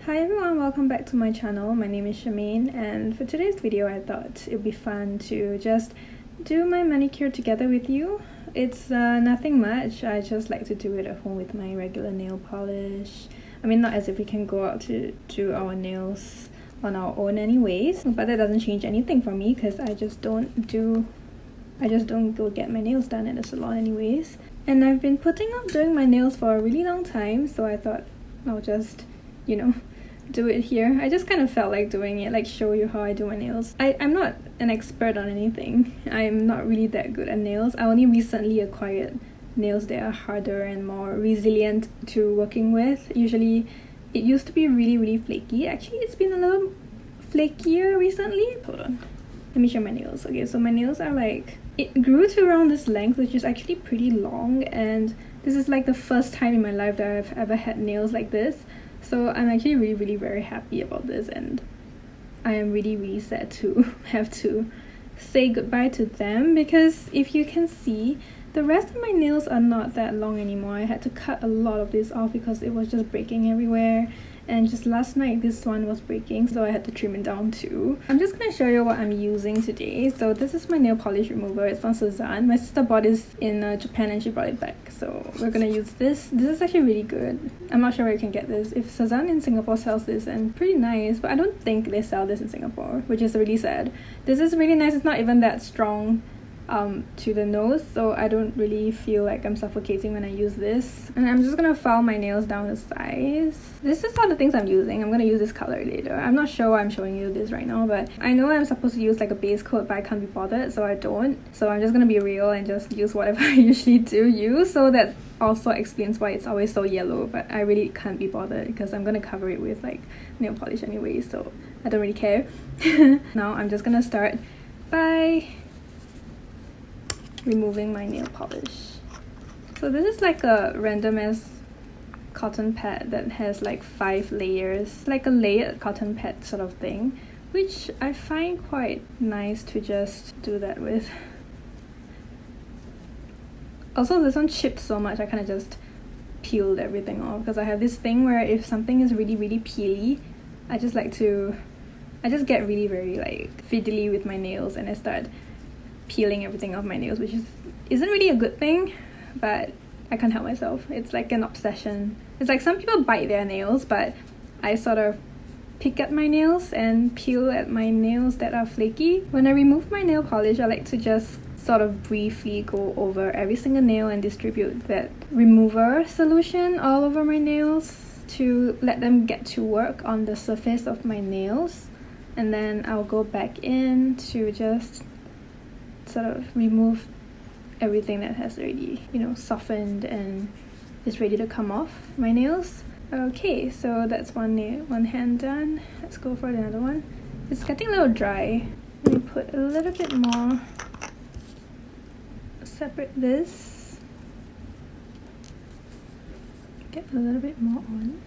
Hi everyone, welcome back to my channel. My name is Charmaine, and for today's video I thought it would be fun to just do my manicure together with you. It's nothing much. I just like to do it at home with my regular nail polish. I mean, not as if we can go out to do our nails on our own anyways, but that doesn't change anything for me because I just don't go get my nails done at the salon anyways. And I've been putting off doing my nails for a really long time, so I thought I'll just, do it here. I just kind of felt like doing it, like show you how I do my nails. I'm not an expert on anything. I'm not really that good at nails. I only recently acquired nails that are harder and more resilient to working with. Usually it used to be really flaky. Actually, it's been a little flakier recently. Hold on. Let me show my nails. Okay, so my nails are like... It grew to around this length, which is actually pretty long, and this is like the first time in my life that I've ever had nails like this. So I'm actually really very happy about this, and I am really sad to have to say goodbye to them, because if you can see, the rest of my nails are not that long anymore. I had to cut a lot of this off because it was just breaking everywhere, and just last night this one was breaking, so I had to trim it down too. I'm just gonna show you what I'm using today. So this is my nail polish remover. It's from CEZANNE. My sister bought this in Japan and she brought it back, so we're gonna use this. This is actually really good. I'm not sure where you can get this. If CEZANNE in Singapore sells this, and pretty nice, but I don't think they sell this in Singapore, which is really sad. This is really nice. It's not even that strong to the nose, so I don't really feel like I'm suffocating when I use this. And I'm just gonna file my nails down to size. This is all the things I'm using. I'm gonna use this color later. I'm not sure why I'm showing you this right now, but I know I'm supposed to use like a base coat, but I can't be bothered, so I don't. So I'm just gonna be real and just use whatever I usually do use. So that also explains why it's always so yellow, but I really can't be bothered because I'm gonna cover it with like nail polish anyway, so I don't really care. Now I'm just gonna start by removing my nail polish. So this is like a random ass cotton pad that has like 5 layers, like a layered cotton pad sort of thing, which I find quite nice to just do that with. Also, this one chipped so much I kind of just peeled everything off, because I have this thing where if something is really peely, I just get really very like fiddly with my nails, and I start peeling everything off my nails, which isn't really a good thing, but I can't help myself. It's like an obsession. It's like some people bite their nails, but I sort of pick at my nails and peel at my nails that are flaky. When I remove my nail polish, I like to just sort of briefly go over every single nail and distribute that remover solution all over my nails to let them get to work on the surface of my nails, and then I'll go back in to just sort of remove everything that has already, softened and is ready to come off my nails. Okay, so that's one hand done. Let's go for another one. It's getting a little dry. Let me put a little bit more. Separate this. Get a little bit more on.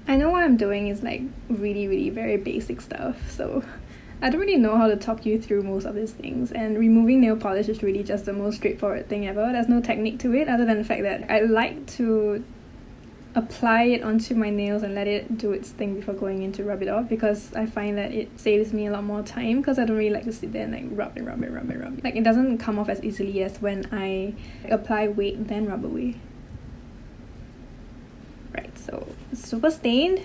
I know what I'm doing is like really very basic stuff, so I don't really know how to talk you through most of these things, and removing nail polish is really just the most straightforward thing ever. There's no technique to it other than the fact that I like to apply it onto my nails and let it do its thing before going in to rub it off, because I find that it saves me a lot more time, because I don't really like to sit there and like rub it. Like, it doesn't come off as easily as when I apply weight then rub away. Right, so it's super stained.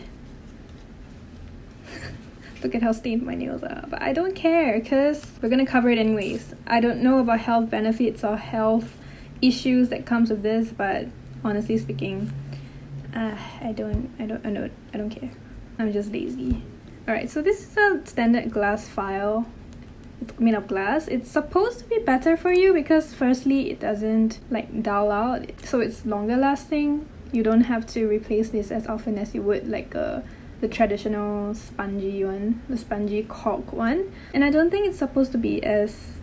Look at how stained my nails are, but I don't care because we're gonna cover it anyways. I don't know about health benefits or health issues that comes with this, but honestly speaking, I don't care. I'm just lazy. Alright, so this is a standard glass file. It's made of glass. It's supposed to be better for you because firstly, it doesn't like dull out, so it's longer lasting. You don't have to replace this as often as you would like the traditional spongy one, the spongy cork one. And I don't think it's supposed to be as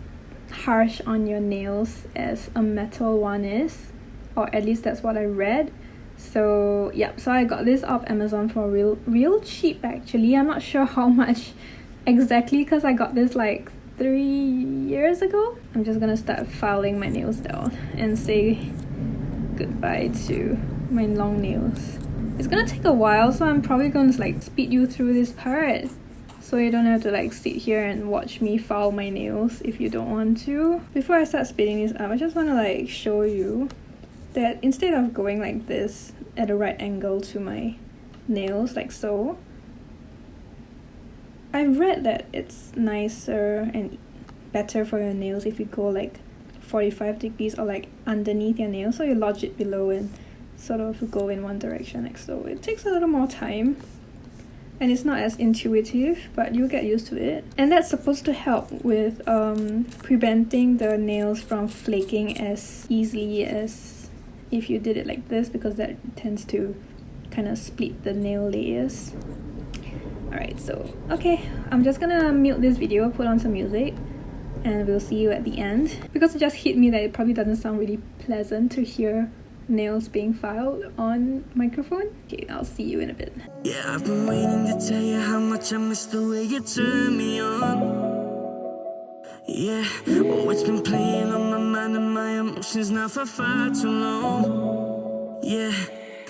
harsh on your nails as a metal one is, or at least that's what I read. So yeah, so I got this off Amazon for real cheap actually. I'm not sure how much exactly because I got this like 3 years ago. I'm just gonna start filing my nails down and say goodbye to my long nails. It's gonna take a while, so I'm probably gonna like speed you through this part, so you don't have to like sit here and watch me file my nails if you don't want to. Before I start speeding this up, I just want to like show you that instead of going like this at a right angle to my nails like so, I've read that it's nicer and better for your nails if you go like 45 degrees or like underneath your nail, so you lodge it below and sort of go in one direction like so. It takes a little more time and it's not as intuitive, but you'll get used to it. And that's supposed to help with preventing the nails from flaking as easily as if you did it like this, because that tends to kind of split the nail layers. Alright, so okay, I'm just gonna mute this video, put on some music, and we'll see you at the end. Because it just hit me that it probably doesn't sound really pleasant to hear nails being filed on microphone. Okay, I'll see you in a bit. Yeah, I've been waiting to tell you how much I miss the way you turn me on. Yeah, oh, it's been playing on my mind and my emotions now for far too long. Yeah,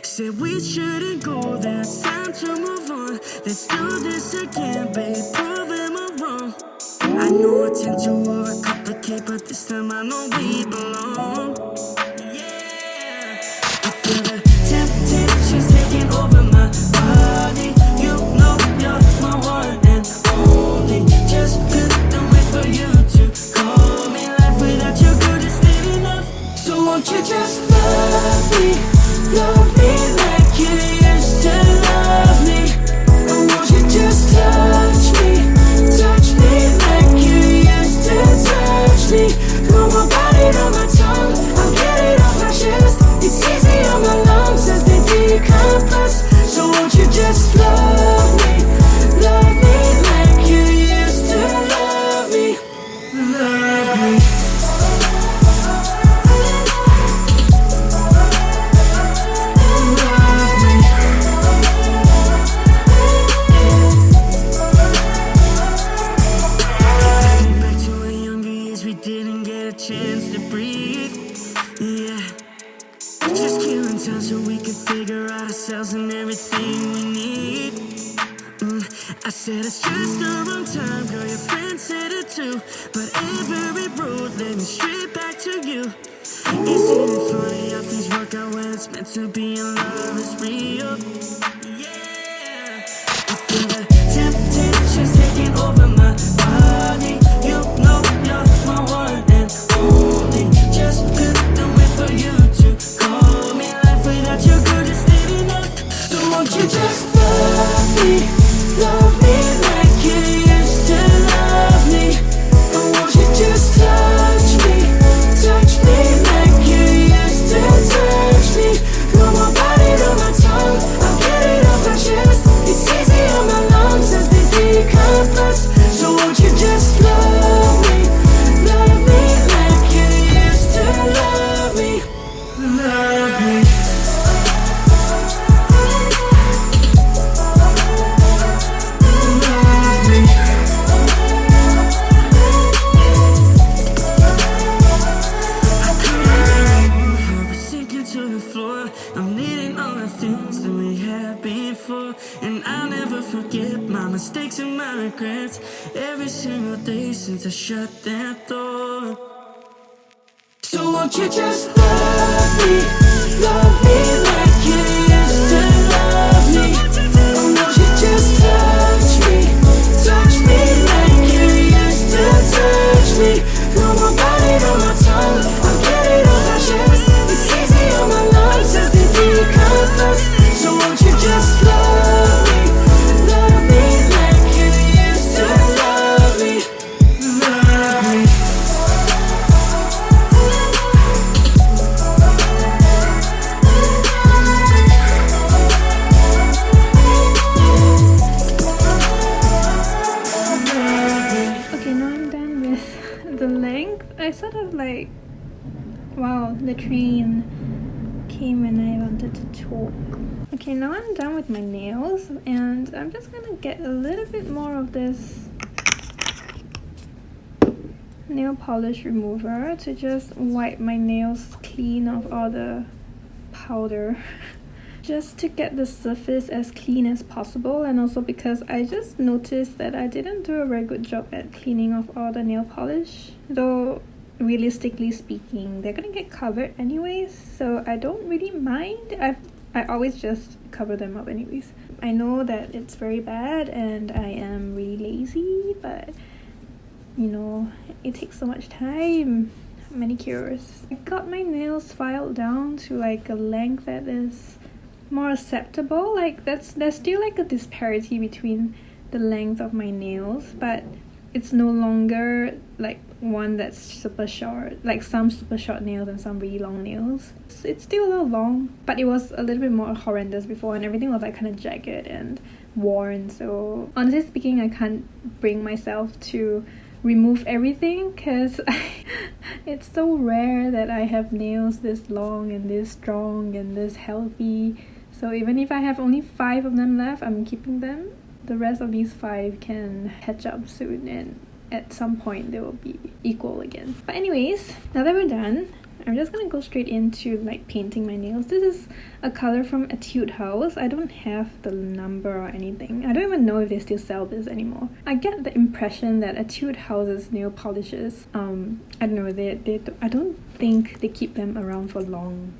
said we shouldn't go there, it's time to move on. Let's do this again, babe, prove them wrong. I know I tend to overcomplicate, but this time I know we belong. Yeah, I feel the temptation's taking over my body. You know you're my one and only. Just couldn't wait for you to call me. Life without you good is still enough. So won't you just love me like you used to love me? And won't you just touch me like you used to touch me? Put my body on my tongue, I'll get it off my chest. It's easy on my lungs as they decompress. So won't you just love me like you used to love me? Love me. Chance to breathe, yeah. Just killing time so we can figure out ourselves and everything we need. I said it's just the wrong time, girl, your friend said it too. But every road led me straight back to you. Isn't it funny how things work out when it's meant to be and love is real? Yeah, I feel the temptation's taking over my body. You know you're my one and only. Just couldn't wait for you to call me. Life without you good is still enough. So won't you just love me like you used to love me? And won't you just touch me like you used to touch me? Put my body on my tongue, I'll get it off my chest. It's easy on my lungs as they decompress. So won't you just love me like you used to love me? Love me. I'm needing all the things that we had before, and I'll never forget my mistakes and my regrets every single day since I shut that door. So won't you just love me like you used to love me? And won't you just touch me like you used to touch me? Put my body on my tongue, I'll get it off my chest. It's easy on my lungs as they decompress. So won't you just love me like you used to love me? Love me. Okay, now I'm done with the length. I sort of like, wow, the train came when I wanted to talk. Okay, now I'm done with my nails, and I'm just gonna get a little bit more of this nail polish remover to just wipe my nails clean of all the powder. Just to get the surface as clean as possible, and also because I just noticed that I didn't do a very good job at cleaning off all the nail polish, though realistically speaking they're gonna get covered anyways, so I don't really mind. I always just cover them up anyways. I know that it's very bad and I am really lazy, but you know, it takes so much time. Manicures, I got my nails filed down to like a length that is more acceptable. Like there's still like a disparity between the length of my nails, but it's no longer like one that's super short, like some super short nails and some really long nails. It's still a little long, but it was a little bit more horrendous before, and everything was like kind of jagged and worn. So honestly speaking, I can't bring myself to remove everything because it's so rare that I have nails this long and this strong and this healthy. So even if I have only 5 of them left, I'm keeping them. The rest of these 5 can catch up soon, and at some point they will be equal again. But anyways, now that we're done, I'm just gonna go straight into like painting my nails. This is a color from ETUDE house. I don't have the number or anything. I don't even know if they still sell this anymore. I get the impression that ETUDE house's nail polishes, I don't know, I don't think they keep them around for long.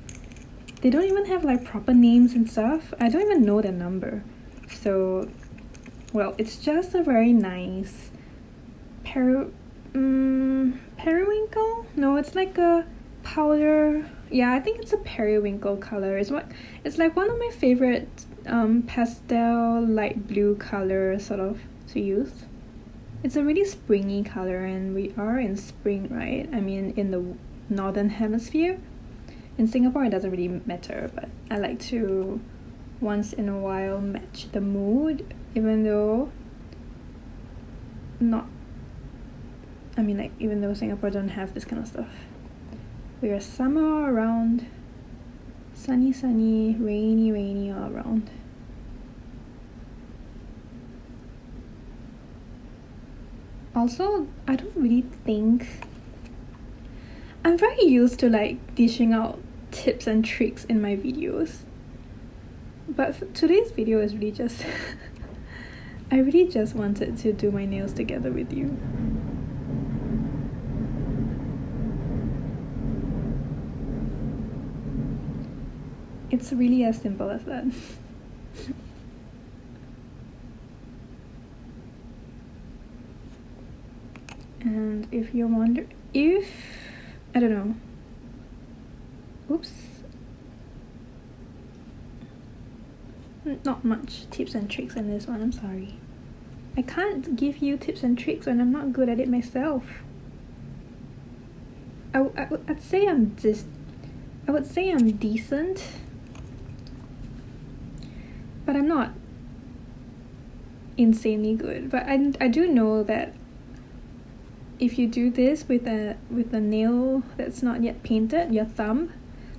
They don't even have like proper names and stuff. I don't even know their number. So, well, it's just a very nice periwinkle? No, it's like a powder. Yeah, I think it's a periwinkle color. It's like one of my favorite pastel light blue color sort of to use. It's a really springy color, and we are in spring, right? I mean, in the northern hemisphere. In Singapore it doesn't really matter, but I like to once in a while match the mood, even though even though Singapore don't have this kind of stuff. We are summer around, sunny, rainy all around. Also, I don't really think I'm very used to like dishing out tips and tricks in my videos, but today's video is really just I really just wanted to do my nails together with you. It's really as simple as that. And if you wonder, I don't know. Oops. Not much tips and tricks in this one, I'm sorry. I can't give you tips and tricks when I'm not good at it myself. I would say I'm decent, but I'm not insanely good. But I do know that if you do this with a nail that's not yet painted, your thumb,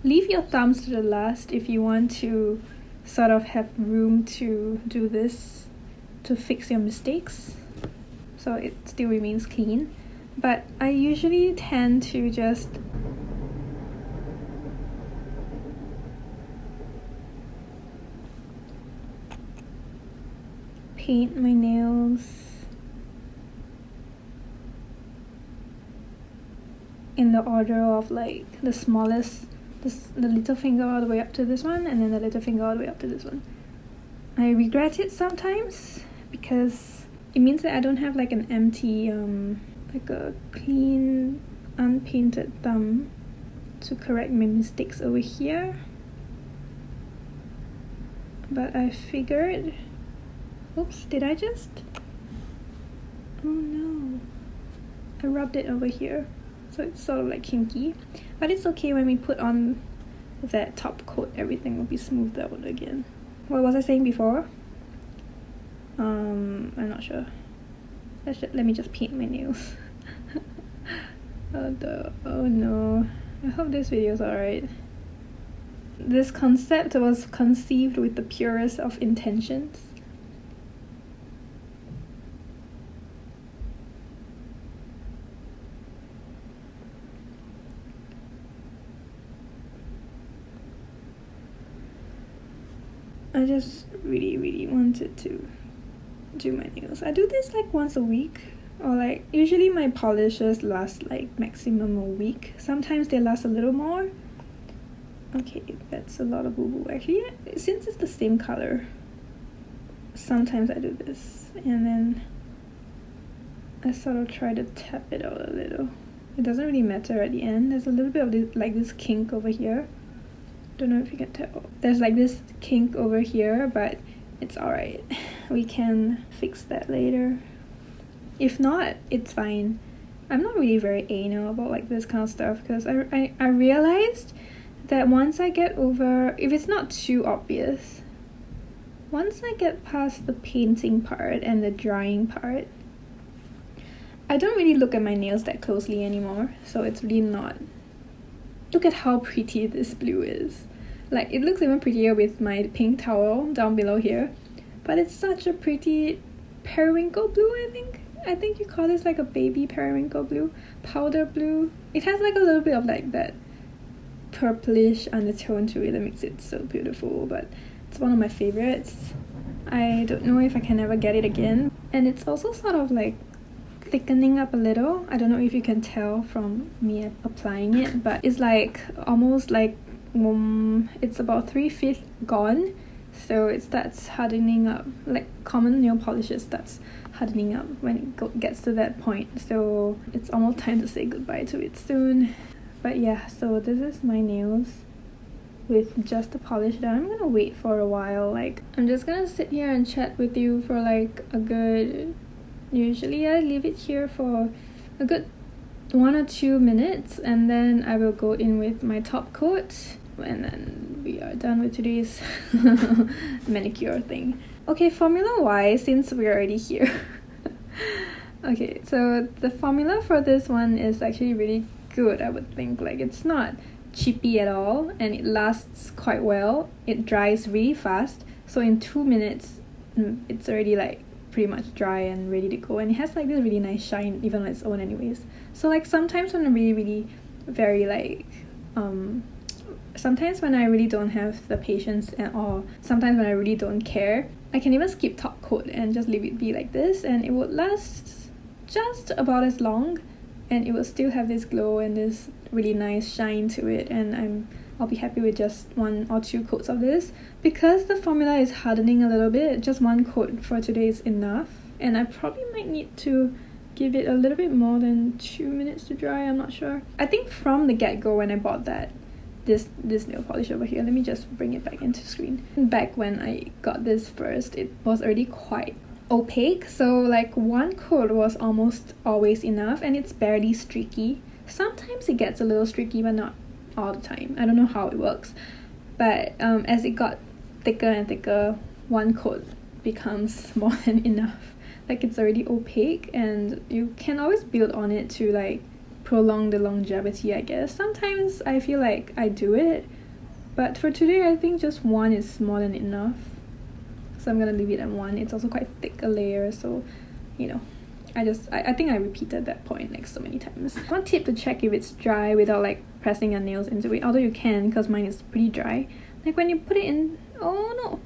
leave your thumbs to the last if you want to sort of have room to do this to fix your mistakes so it still remains clean. But I usually tend to just paint my nails in the order of like the smallest, the little finger all the way up to this one, and then the little finger all the way up to this one. I regret it sometimes because it means that I don't have like an empty, like a clean, unpainted thumb to correct my mistakes over here. But I figured, oops, did I just? Oh no, I rubbed it over here. So it's sort of like kinky, but it's okay. When we put on that top coat, everything will be smoothed out again. What was I saying before? I'm not sure. Let me just paint my nails. Oh no. I hope this video is alright. This concept was conceived with the purest of intentions. I just really wanted to do my nails. I do this like once a week, or like usually my polishes last like maximum a week. Sometimes they last a little more. Okay, that's a lot of boo-boo. Actually, since it's the same color, sometimes I do this and then I sort of try to tap it out a little. It doesn't really matter at the end. There's a little bit of this, like this kink over here. Don't know if you can tell. There's like this kink over here, but it's alright. We can fix that later. If not, it's fine. I'm not really very anal about like this kind of stuff because I realized that once I get over, if it's not too obvious, once I get past the painting part and the drying part, I don't really look at my nails that closely anymore, so it's really not. Look at how pretty this blue is. Like, it looks even prettier with my pink towel down below here, but it's such a pretty periwinkle blue, I think. I think you call this like a baby periwinkle blue, powder blue. It has like a little bit of like that purplish undertone to it that makes it so beautiful, but it's one of my favorites. I don't know if I can ever get it again. And it's also sort of like thickening up a little. I don't know if you can tell from me applying it, but it's like almost like it's about 3/5 gone, so it starts hardening up. Like common nail polishes starts hardening up when it gets to that point, so it's almost time to say goodbye to it soon. But yeah, so this is my nails with just the polish done. I'm gonna wait for a while. Like, I'm just gonna sit here and chat with you for like a good, usually I leave it here for a good 1 or 2 minutes, and then I will go in with my top coat, and then we are done with today's manicure thing. Okay, formula wise, since we're already here. Okay, so the formula for this one is actually really good, I would think. Like, it's not chippy at all, and it lasts quite well. It dries really fast, so in 2 minutes it's already like pretty much dry and ready to go, and it has like this really nice shine even on its own anyways. So like sometimes when I'm really very like sometimes when I really don't have the patience or sometimes when I really don't care, I can even skip top coat and just leave it be like this, and it would last just about as long, and it will still have this glow and this really nice shine to it, and I'll be happy with just 1 or 2 coats of this. Because the formula is hardening a little bit, just 1 coat for today is enough, and I probably might need to give it a little bit more than 2 minutes to dry. I'm not sure. I think from the get-go when I bought this nail polish over here, let me just bring it back into screen. Back when I got this first, it was already quite opaque, so like 1 coat was almost always enough, and it's barely streaky. Sometimes it gets a little streaky, but not all the time. I don't know how it works, but as it got thicker and thicker, 1 coat becomes more than enough. Like, it's already opaque, and you can always build on it to like prolong the longevity, I guess. Sometimes I feel like I do it, but for today I think just 1 is more than enough, so I'm gonna leave it at 1. It's also quite thick a layer, so you know, I think I repeated that point like so many times. One tip to check if it's dry without like pressing your nails into it, although you can because mine is pretty dry. Like when you put it in, oh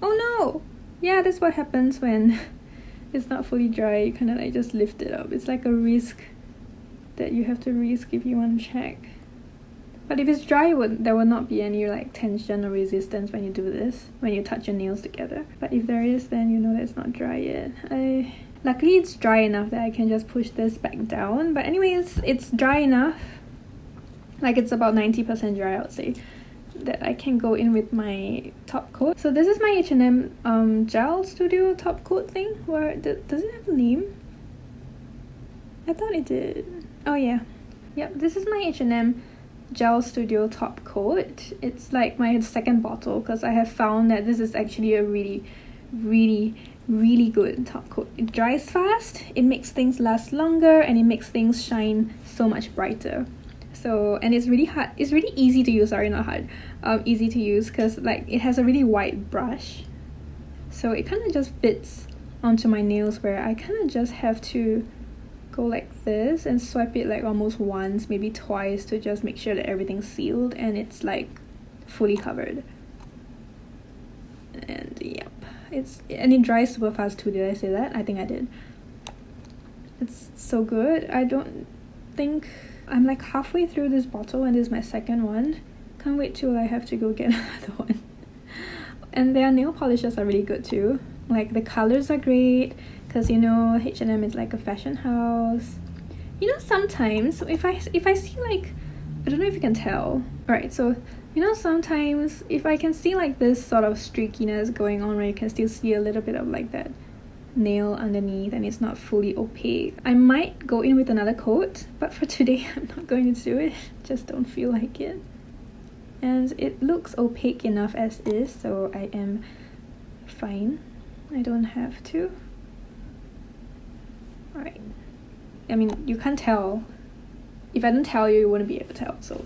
no, yeah, that's what happens when it's not fully dry. You kind of like just lift it up. It's like a risk that you have to risk if you want to check. But if it's dry, there will not be any like tension or resistance when you do this, when you touch your nails together. But if there is, then you know that it's not dry yet. Luckily it's dry enough that I can just push this back down. But anyways, it's dry enough, like it's about 90% dry, I would say, that I can go in with my top coat. So this is my H&M Gel Studio top coat thing. Where does it have a name? I thought it did. Oh yeah. Yep, this is my H&M Gel Studio top coat. It's like my second bottle because I have found that this is actually a really good top coat. It dries fast, it makes things last longer, and it makes things shine so much brighter. So, and it's really hard, it's really easy to use, sorry, not hard, easy to use because like it has a really wide brush, so it kind of just fits onto my nails, where I kind of just have to go like this and swipe it like almost once, maybe twice, to just make sure that everything's sealed and it's like fully covered. And yep, it dries super fast too. Did I say that? I think I did. It's so good. I don't think I'm like halfway through this bottle and this is my second one. Can't wait till I have to go get another one. And their nail polishes are really good too. Like the colors are great because you know H&M is like a fashion house. You know, sometimes if I see like, I don't know if you can tell. Alright, so you know sometimes if I can see like this sort of streakiness going on where you can still see a little bit of like that nail underneath and it's not fully opaque, I might go in with another coat, but for today I'm not going to do it. Just don't feel like it. And it looks opaque enough as is, so I am fine. I don't have to. Alright. I mean, you can't tell. If I don't tell you, you wouldn't be able to tell, so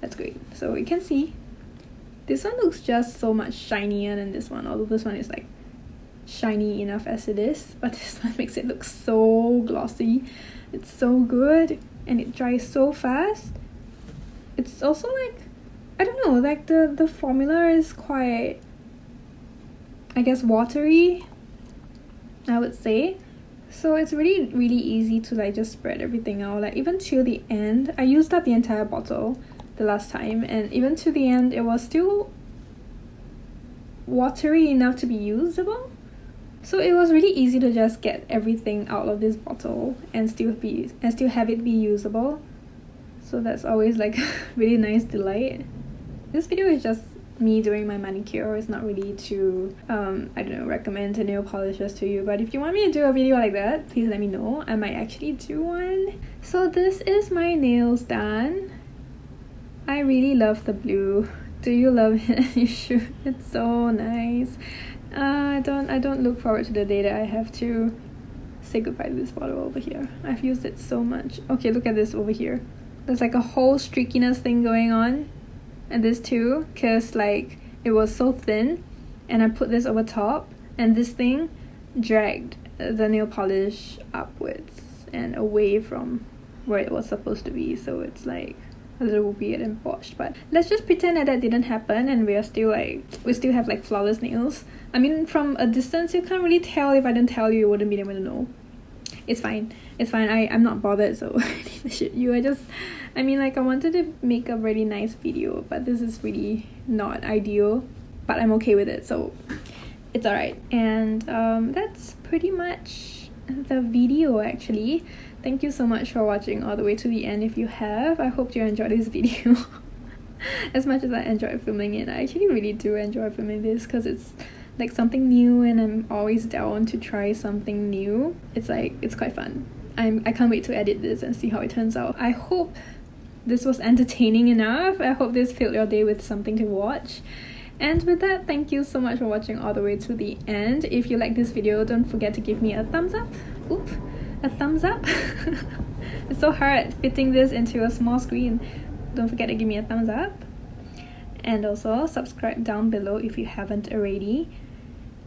that's great. So you can see this one looks just so much shinier than this one, although this one is like shiny enough as it is, but this one makes it look so glossy. It's so good and it dries so fast. It's also like, I don't know, like the formula is quite, I guess, watery, I would say. So it's really easy to like just spread everything out. Like even till the end, I used up the entire bottle the last time, and even to the end it was still watery enough to be usable. So it was really easy to just get everything out of this bottle and still have it be usable. So that's always like really nice delight. This video is just me doing my manicure. It's not really to I don't know, recommend the nail polishes to you, but if you want me to do a video like that, please let me know. I might actually do one. So this is my nails done. I really love the blue. Do you love it? You should. It's so nice. I don't look forward to the day that I have to say goodbye to this bottle over here. I've used it so much. Okay, look at this over here. There's like a whole streakiness thing going on. And this too, because like it was so thin and I put this over top and this thing dragged the nail polish upwards and away from where it was supposed to be, so it's like a little weird and botched. But let's just pretend that didn't happen and we still have like flawless nails. I mean, from a distance you can't really tell. If I didn't tell you, you wouldn't be able to know. It's fine. I'm not bothered, so I mean, like, I wanted to make a really nice video, but this is really not ideal, but I'm okay with it, so it's alright. And that's pretty much the video actually. Thank you so much for watching all the way to the end. If you have, I hope you enjoyed this video as much as I enjoyed filming it. I actually really do enjoy filming this because it's like something new and I'm always down to try something new. It's quite fun. I can't wait to edit this and see how it turns out. I hope this was entertaining enough. I hope this filled your day with something to watch. And with that, thank you so much for watching all the way to the end. If you like this video, don't forget to give me a thumbs up. Oop, a thumbs up. It's so hard fitting this into a small screen. Don't forget to give me a thumbs up. And also subscribe down below if you haven't already.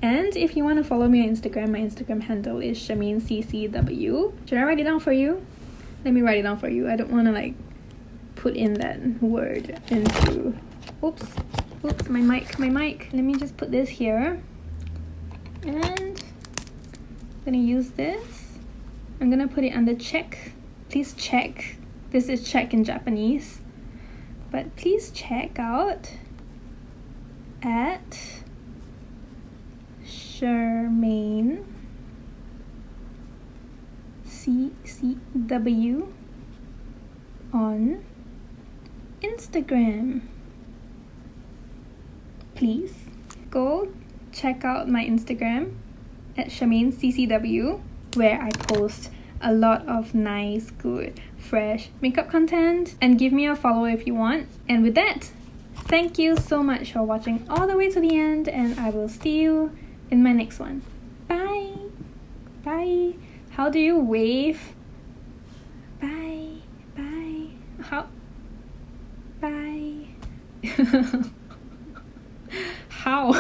And if you want to follow me on Instagram, my Instagram handle is CHARMAINECCW. Should I write it down for you? Let me write it down for you. I don't want to like put in that word into... Oops, my mic. Let me just put this here. And I'm gonna use this. I'm gonna put it under check. Please check. This is check in Japanese. But please check out at Cherm CCW on Instagram. Please go check out my Instagram at CHARMAINECCW, where I post a lot of nice, good, fresh makeup content, and give me a follow if you want. And with that, thank you so much for watching all the way to the end, and I will see you in my next one. Bye. Bye. How do you wave? Bye. Bye. How? Bye. How?